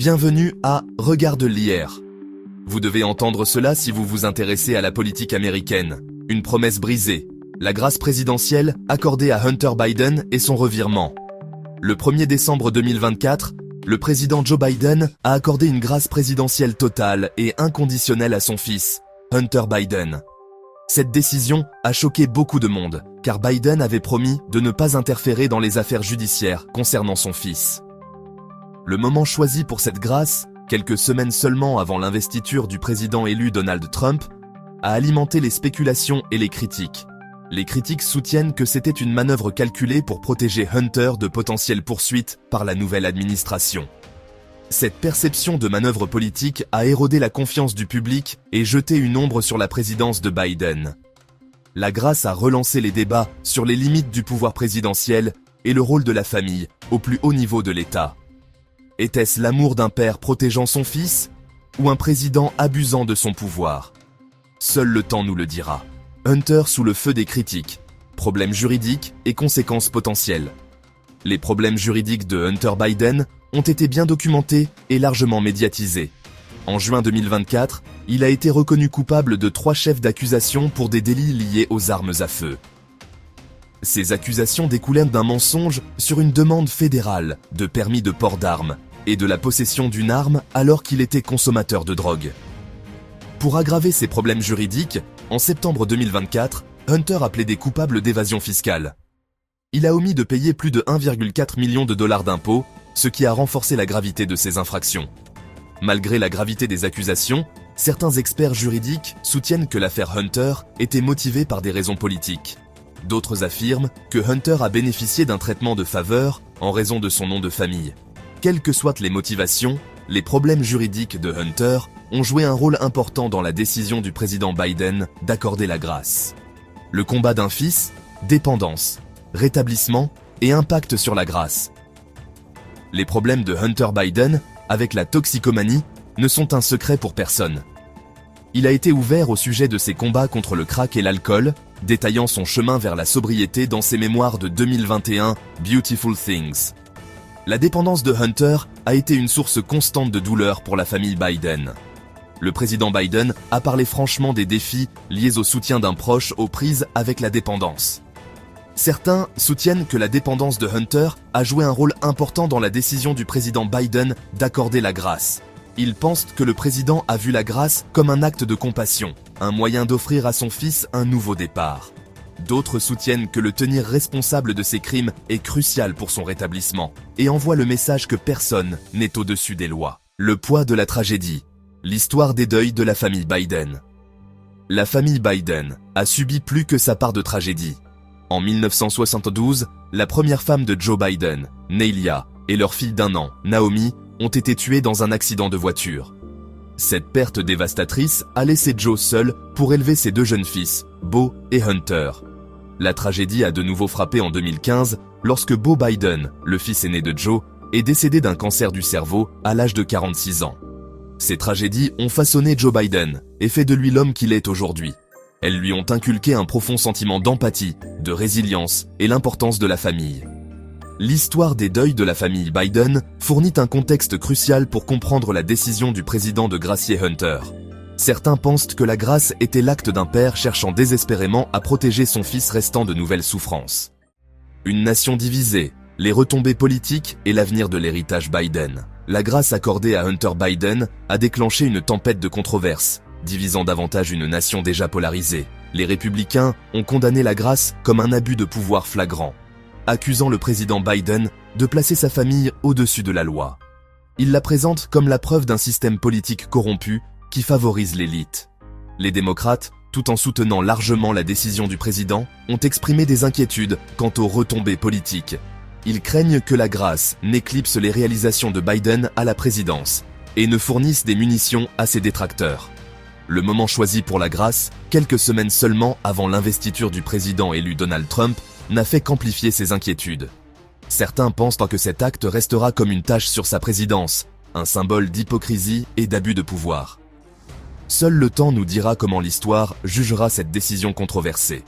Bienvenue à Regarde l'hier. Vous devez entendre cela si vous vous intéressez à la politique américaine. Une promesse brisée, la grâce présidentielle accordée à Hunter Biden et son revirement. Le 1er décembre 2024, le président Joe Biden a accordé une grâce présidentielle totale et inconditionnelle à son fils, Hunter Biden. Cette décision a choqué beaucoup de monde, car Biden avait promis de ne pas interférer dans les affaires judiciaires concernant son fils. Le moment choisi pour cette grâce, quelques semaines seulement avant l'investiture du président élu Donald Trump, a alimenté les spéculations et les critiques. Les critiques soutiennent que c'était une manœuvre calculée pour protéger Hunter de potentielles poursuites par la nouvelle administration. Cette perception de manœuvre politique a érodé la confiance du public et jeté une ombre sur la présidence de Biden. La grâce a relancé les débats sur les limites du pouvoir présidentiel et le rôle de la famille au plus haut niveau de l'État. Était-ce l'amour d'un père protégeant son fils ou un président abusant de son pouvoir? Seul le temps nous le dira. Hunter sous le feu des critiques, problèmes juridiques et conséquences potentielles. Les problèmes juridiques de Hunter Biden ont été bien documentés et largement médiatisés. En juin 2024, il a été reconnu coupable de 3 chefs d'accusation pour des délits liés aux armes à feu. Ces accusations découlèrent d'un mensonge sur une demande fédérale de permis de port d'armes et de la possession d'une arme alors qu'il était consommateur de drogue. Pour aggraver ces problèmes juridiques, en septembre 2024, Hunter a plaidé coupable d'évasion fiscale. Il a omis de payer plus de 1,4 million de dollars d'impôts, ce qui a renforcé la gravité de ces infractions. Malgré la gravité des accusations, certains experts juridiques soutiennent que l'affaire Hunter était motivée par des raisons politiques. D'autres affirment que Hunter a bénéficié d'un traitement de faveur en raison de son nom de famille. Quelles que soient les motivations, les problèmes juridiques de Hunter ont joué un rôle important dans la décision du président Biden d'accorder la grâce. Le combat d'un fils, dépendance, rétablissement et impact sur la grâce. Les problèmes de Hunter Biden, avec la toxicomanie, ne sont un secret pour personne. Il a été ouvert au sujet de ses combats contre le crack et l'alcool, détaillant son chemin vers la sobriété dans ses mémoires de 2021, Beautiful Things. La dépendance de Hunter a été une source constante de douleur pour la famille Biden. Le président Biden a parlé franchement des défis liés au soutien d'un proche aux prises avec la dépendance. Certains soutiennent que la dépendance de Hunter a joué un rôle important dans la décision du président Biden d'accorder la grâce. Ils pensent que le président a vu la grâce comme un acte de compassion, un moyen d'offrir à son fils un nouveau départ. D'autres soutiennent que le tenir responsable de ses crimes est crucial pour son rétablissement et envoient le message que personne n'est au-dessus des lois. Le poids de la tragédie. L'histoire des deuils de la famille Biden. La famille Biden a subi plus que sa part de tragédie. En 1972, la première femme de Joe Biden, Neilia, et leur fille d'1 an, Naomi, ont été tuées dans un accident de voiture. Cette perte dévastatrice a laissé Joe seul pour élever ses 2 jeunes fils, Beau et Hunter. La tragédie a de nouveau frappé en 2015 lorsque Beau Biden, le fils aîné de Joe, est décédé d'un cancer du cerveau à l'âge de 46 ans. Ces tragédies ont façonné Joe Biden et fait de lui l'homme qu'il est aujourd'hui. Elles lui ont inculqué un profond sentiment d'empathie, de résilience et l'importance de la famille. L'histoire des deuils de la famille Biden fournit un contexte crucial pour comprendre la décision du président de gracier Hunter. Certains pensent que la grâce était l'acte d'un père cherchant désespérément à protéger son fils restant de nouvelles souffrances. Une nation divisée, les retombées politiques et l'avenir de l'héritage Biden. La grâce accordée à Hunter Biden a déclenché une tempête de controverses, divisant davantage une nation déjà polarisée. Les républicains ont condamné la grâce comme un abus de pouvoir flagrant, accusant le président Biden de placer sa famille au-dessus de la loi. Il la présente comme la preuve d'un système politique corrompu qui favorise l'élite. Les démocrates, tout en soutenant largement la décision du président, ont exprimé des inquiétudes quant aux retombées politiques. Ils craignent que la grâce n'éclipse les réalisations de Biden à la présidence et ne fournisse des munitions à ses détracteurs. Le moment choisi pour la grâce, quelques semaines seulement avant l'investiture du président élu Donald Trump, n'a fait qu'amplifier ces inquiétudes. Certains pensent que cet acte restera comme une tache sur sa présidence, un symbole d'hypocrisie et d'abus de pouvoir. Seul le temps nous dira comment l'histoire jugera cette décision controversée.